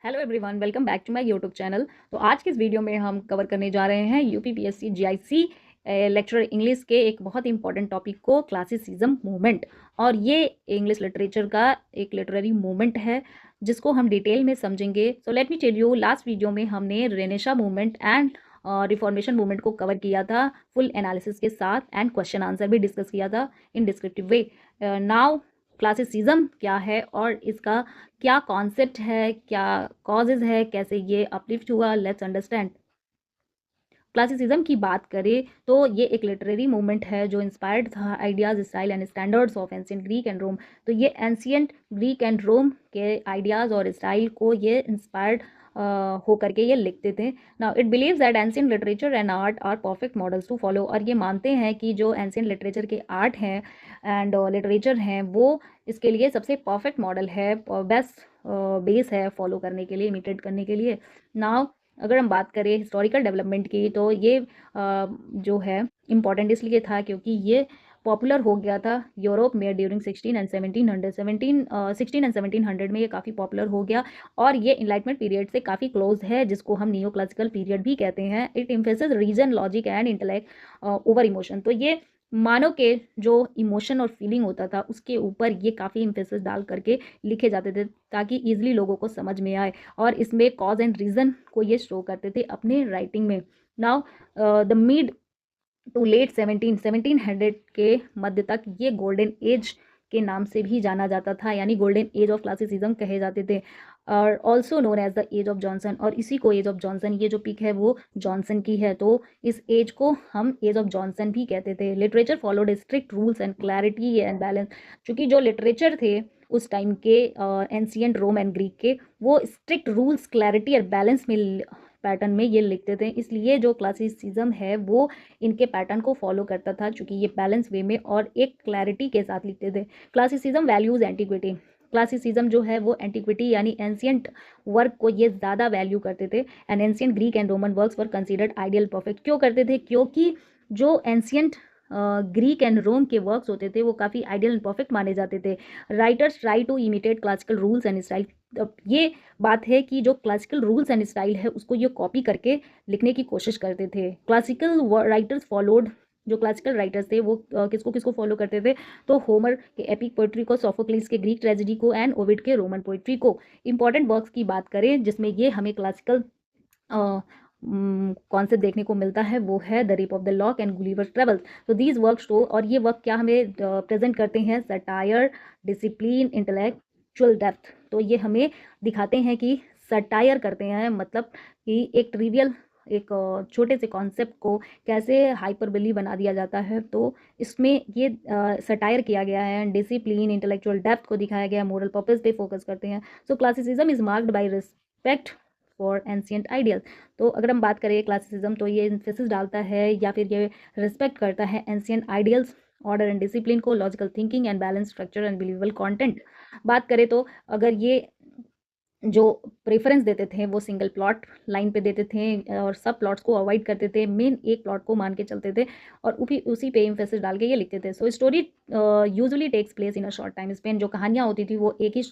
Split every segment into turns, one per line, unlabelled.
Hello everyone, welcome back to my YouTube channel. तो आज के इस वीडियो में हम कवर करने जा रहे हैं यूपीपीएससी जीआईसी लेक्चर इंग्लिश के एक बहुत इंपॉर्टेंट टॉपिक को, क्लासिसिज्म मूवमेंट। और ये इंग्लिश लिटरेचर का एक लिटरेरी मूवमेंट है जिसको हम डिटेल में समझेंगे। So let me tell you, last video में हमने renaissance movement and reformation movement को कवर किया था फुल एनालिसिस के साथ, एंड क्वेश्चन आंसर भी डिस्कस किया था in descriptive way. Now classicism क्या है और इसका क्या कॉन्सेप्ट है, क्या कॉजेज है, कैसे ये अपलिफ्ट हुआ, लेट्स अंडरस्टैंड। क्लासिसिज्म की बात करें तो ये एक लिटरेरी मूवमेंट है जो इंस्पायर्ड था ideas, style and standards of ancient Greek and Rome. तो ये एंशिएंट ग्रीक एंड रोम के आइडियाज और स्टाइल को ये इंस्पायर्ड हो करके ये लिखते थे। Now it believes that ancient literature and art are perfect models to follow. और ये मानते हैं कि जो एंशिएंट लिटरेचर के आर्ट हैं एंड लिटरेचर हैं वो इसके लिए सबसे परफेक्ट मॉडल है, बेस्ट बेस है फॉलो करने के लिए, इमिटेट करने के लिए। नाउ अगर हम बात करें हिस्टोरिकल डेवलपमेंट की तो ये जो है इम्पॉर्टेंट इसलिए था क्योंकि ये पॉपुलर हो गया था यूरोप में ड्यूरिंग 16 एंड 1700 में ये काफ़ी पॉपुलर हो गया। और ये इनलाइटमेंट पीरियड से काफ़ी क्लोज है जिसको हम नियो क्लासिकल पीरियड भी कहते हैं। It emphasis reason, logic and intellect over emotion. तो ये मानव के जो इमोशन और फीलिंग होता था उसके ऊपर ये काफ़ी इम्फेसिस डाल करके लिखे जाते थे ताकि ईजिली लोगों को समझ में आए, और इसमें कॉज एंड रीज़न को ये शो करते थे अपने राइटिंग में। Now the mid to late 1700 के मध्य तक ये गोल्डन एज के नाम से भी जाना जाता था, यानी गोल्डन एज ऑफ क्लासिसिज्म कहे जाते थे, और also known as the age of Johnson. और इसी को एज ऑफ जॉनसन, ये जो पिक है वो जॉनसन की है, तो इस एज को हम एज ऑफ जॉनसन भी कहते थे। Literature followed strict rules and clarity and balance. चूँकि जो लिटरेचर थे उस टाइम के एंशिएंट रोम एंड ग्रीक के, वो स्ट्रिक्ट रूल्स, क्लैरिटी और बैलेंस में पैटर्न में ये लिखते थे, इसलिए जो क्लासिसिज्म है वो इनके पैटर्न को फॉलो करता था चूँकि ये बैलेंस वे में और एक क्लैरिटी के साथ लिखते थे। Classicism values antiquity. क्लासिसिज्म जो है वो एंटिक्विटी यानी एंशियंट वर्क को ये ज़्यादा वैल्यू करते थे, and ancient Greek and Roman works were considered ideal perfect. क्यों करते थे? क्योंकि जो एंशियंट ग्रीक एंड रोम के वर्क्स होते थे वो काफ़ी आइडियल एंड परफेक्ट माने जाते थे। Writers try to imitate classical rules and style. ये बात है कि जो क्लासिकल रूल्स एंड स्टाइल है उसको ये कॉपी करके लिखने की कोशिश करते थे। क्लासिकल राइटर्स फॉलोड, जो क्लासिकल राइटर्स थे वो किसको किसको फॉलो करते थे? तो होमर के एपिक पोइट्री को, सोफोक्लिस के ग्रीक ट्रेजेडी को, एंड ओविड के रोमन पोइट्री को। इंपॉर्टेंट वर्क्स की बात करें जिसमें ये हमें क्लासिकल कॉन्सेप्ट देखने को मिलता है वो है the rape of the lock and Gulliver travels. तो दीज वर्क शो, और ये वर्क क्या हमें प्रेजेंट करते हैं? Satire, discipline, intellectual depth. तो ये हमें दिखाते हैं कि सटायर करते हैं, मतलब कि एक ट्रिवियल, एक छोटे से कॉन्सेप्ट को कैसे हाइपरबली बना दिया जाता है। तो इसमें ये सटायर किया गया है। डिसिप्लिन, इंटेलेक्चुअल डेप्थ को दिखाया गया है, मोरल पर्पस पे फोकस करते हैं। So classicism is marked by respect for ancient ideal. तो अगर हम बात करें क्लासिसिज्म तो ये इन्फेसिस डालता है या फिर ये रिस्पेक्ट करता है ancient ideals, order and discipline को, logical thinking and balance structure and believable content. बात करें तो अगर ये जो प्रेफरेंस देते थे वो सिंगल प्लॉट लाइन पे देते थे और सब प्लॉट्स को अवॉइड करते थे, मेन एक प्लॉट को मान के चलते थे और उसी पे एम्फेसिस डाल के ये लिखते थे। So story usually takes place in a short time span. जो कहानियाँ होती थी वो एक ही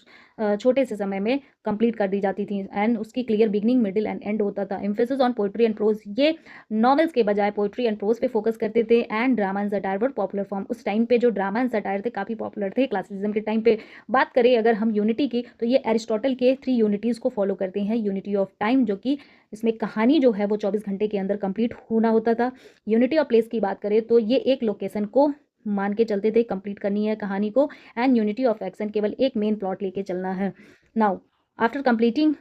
छोटे से समय में कंप्लीट कर दी जाती थी, एंड उसकी clear beginning, middle and end होता था। Emphasis on poetry and prose, ये नॉवेल्स के बजाय पोइट्री एंड प्रोज पे फोकस करते थे। And drama and satire were popular form. उस टाइम पे जो ड्रामा एंड सटायर थे काफ़ी पॉपुलर थे क्लासिसिज्म के टाइम पे। बात करें अगर हम यूनिटी की तो ये एरिस्टोटल के 3 यूनिटीज़ को फॉलो करते हैं। यूनिटी ऑफ टाइम, जो कि इसमें कहानी जो है वो 24 घंटे के अंदर कंप्लीट होना होता था। यूनिटी ऑफ प्लेस की बात करें तो ये एक लोकेशन को मान के चलते थे, कंप्लीट करनी है कहानी को। एंड यूनिटी ऑफ एक्शन, केवल एक मेन प्लॉट लेके चलना है। Now after completing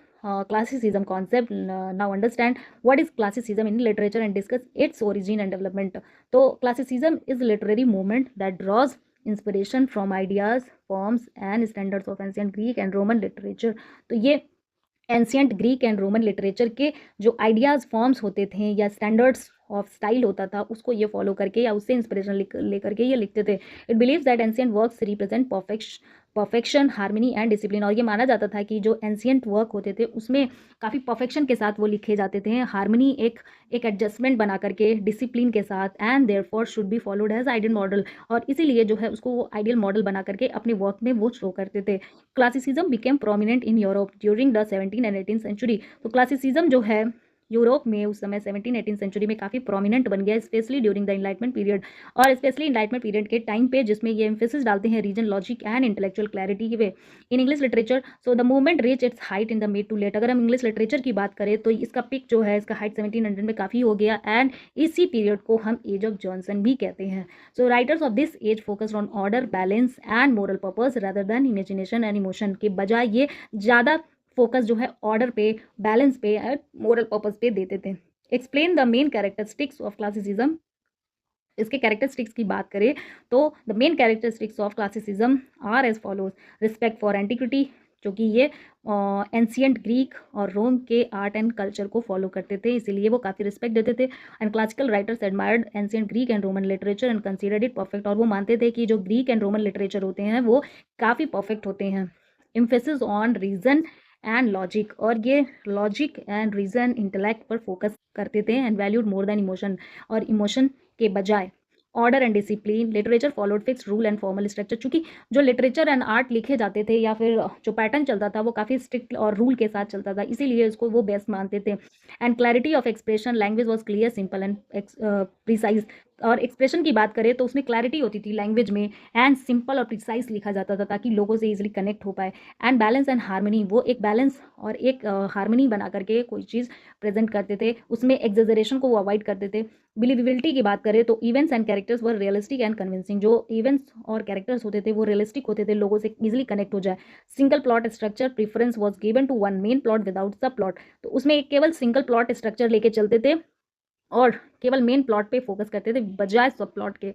classicism concept, now understand what is classicism in literature and discuss its origin and development. तो classicism is a literary movement that draws inspiration from ideas, forms and standards of ancient Greek and Roman literature. तो ये ancient Greek and Roman literature के जो ideas, forms होते थे या standards of style होता था उसको ये फॉलो करके या उससे इंस्पिरेशन लेकर के ये लिखते थे। It believes that ancient works represent perfection, harmony and discipline. और ये माना जाता था कि जो एंशियंट वर्क होते थे उसमें काफ़ी परफेक्शन के साथ वो लिखे जाते थे, हार्मनी एक एडजस्टमेंट बना करके डिसिप्लिन के साथ, and therefore should be followed as ideal model, और इसीलिए जो है उसको वो आइडियल मॉडल बना करके अपने वर्क में वो शो करते थे। Classicism became prominent in Europe during the 17 and 18 century. तो क्लासिसिज्म जो है यूरोप में उस समय 17-18 सेंचुरी में काफ़ी प्रोमिनेंट बन गया, especially during the enlightenment period, और स्पेशली इनलाइटमेंट पीरियड के टाइम पे, जिसमें ये एम्फेसिस डालते हैं reason, logic and intellectual clarity के वे in English literature. So the movement reach its height in the mid to late. अगर हम इंग्लिश लिटरेचर की बात करें तो इसका पिक जो है, इसका हाइट 1700 में काफ़ी हो गया, एंड इसी पीरियड को हम एज ऑफ जॉनसन भी कहते हैं। So writers of this age focused on order, balance and moral purpose rather than imagination and emotion. के बजाय ये ज़्यादा फोकस जो है ऑर्डर पे, बैलेंस पे एंड मोरल पर्पस पे देते थे। Explain the main characteristics of classicism. इसके कैरेक्टरिस्टिक्स की बात करें तो the main characteristics of classicism are as follows. Respect for antiquity, जो कि ये एंशियंट ग्रीक और रोम के आर्ट एंड कल्चर को फॉलो करते थे, इसीलिए वो काफ़ी रिस्पेक्ट देते थे। And classical writers admired ancient Greek and Roman literature and considered it perfect. और वो मानते थे कि जो ग्रीक एंड रोमन लिटरेचर होते हैं वो काफ़ी परफेक्ट होते हैं। Emphasis on reason and logic, और ये लॉजिक एंड रीजन इंटेलेक्ट पर फोकस करते थे, and valued more than emotion, और इमोशन के बजाय order and discipline. Literature followed fix rule and formal structure. चूंकि जो लिटरेचर एंड आर्ट लिखे जाते थे या फिर जो पैटर्न चलता था वो काफ़ी स्ट्रिक्ट और रूल के साथ चलता था, इसीलिए इसको वो बेस्ट मानते थे। And clarity of expression, language was clear, simple and precise. और एक्सप्रेशन की बात करें तो उसमें क्लैरिटी होती थी लैंग्वेज में, एंड सिंपल और प्रिसाइज लिखा जाता था ताकि लोगों से इजीली कनेक्ट हो पाए। एंड बैलेंस एंड हार्मनी, वो एक बैलेंस और एक हार्मनी बना करके कोई चीज़ प्रेजेंट करते थे, उसमें एग्जेजरेशन को वो अवॉइड करते थे। बिलीवेबिलिटी की बात करें तो events and characters were realistic and convincing. जो इवेंट्स और कैरेक्टर्स होते थे वो रियलिस्टिक होते थे, लोगों से इजीली कनेक्ट हो जाए। Single plot structure, preference was given to one main plot without subplot. तो उसमें एक केवल सिंगल प्लॉट स्ट्रक्चर लेके चलते थे और केवल मेन प्लॉट पे फोकस करते थे बजाय सब प्लॉट के।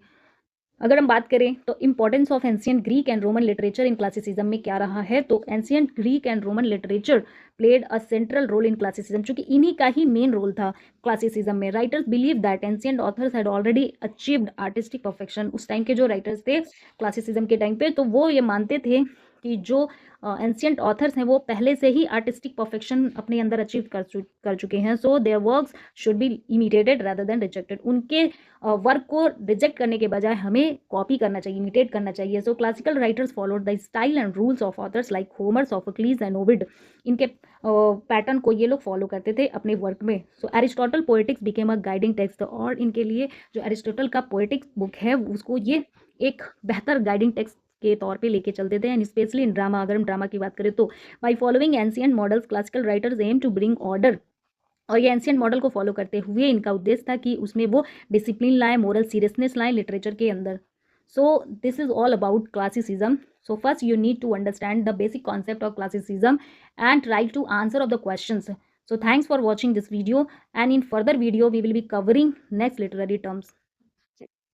अगर हम बात करें तो importance of ancient Greek and Roman literature in classicism में क्या रहा है, तो ancient Greek and Roman literature played a central role in classicism, क्योंकि इन्हीं का ही मेन रोल था क्लासिसिज्म में। Writers believe that ancient authors had already achieved artistic perfection. उस टाइम के जो राइटर्स थे क्लासिसिज्म के टाइम पे, तो वो ये मानते थे कि जो एंशियंट ऑथर्स हैं वो पहले से ही आर्टिस्टिक परफेक्शन अपने अंदर अचीव कर चुके हैं। So there works should be imitated rather than rejected. उनके वर्क को रिजेक्ट करने के बजाय हमें कॉपी करना चाहिए, इमिटेट करना चाहिए। So classical writers followed the style and rules of authors like Homer, Sophocles and Ovid. इनके पैटर्न को ये लोग फॉलो करते थे अपने वर्क में। So Aristotle poetics became a guiding text, और इनके लिए जो एरिस्टोटल का पोएटिक्स बुक है उसको ये एक बेहतर गाइडिंग टेक्स्ट के तौर पे लेके चलते थे। एंड स्पेशली इन ड्रामा, अगर हम ड्रामा की बात करें तो by following ancient models classical writers aim to bring order. और ये एंशियंट मॉडल को फॉलो करते हुए इनका उद्देश्य था कि उसमें वो डिसिप्लिन लाए, मोरल सीरियसनेस लाए लिटरेचर के अंदर। So this is all about classicism. So first you need to understand the basic concept of classicism and try to answer of the questions. So thanks for watching this video, and in further video we will be covering next literary terms.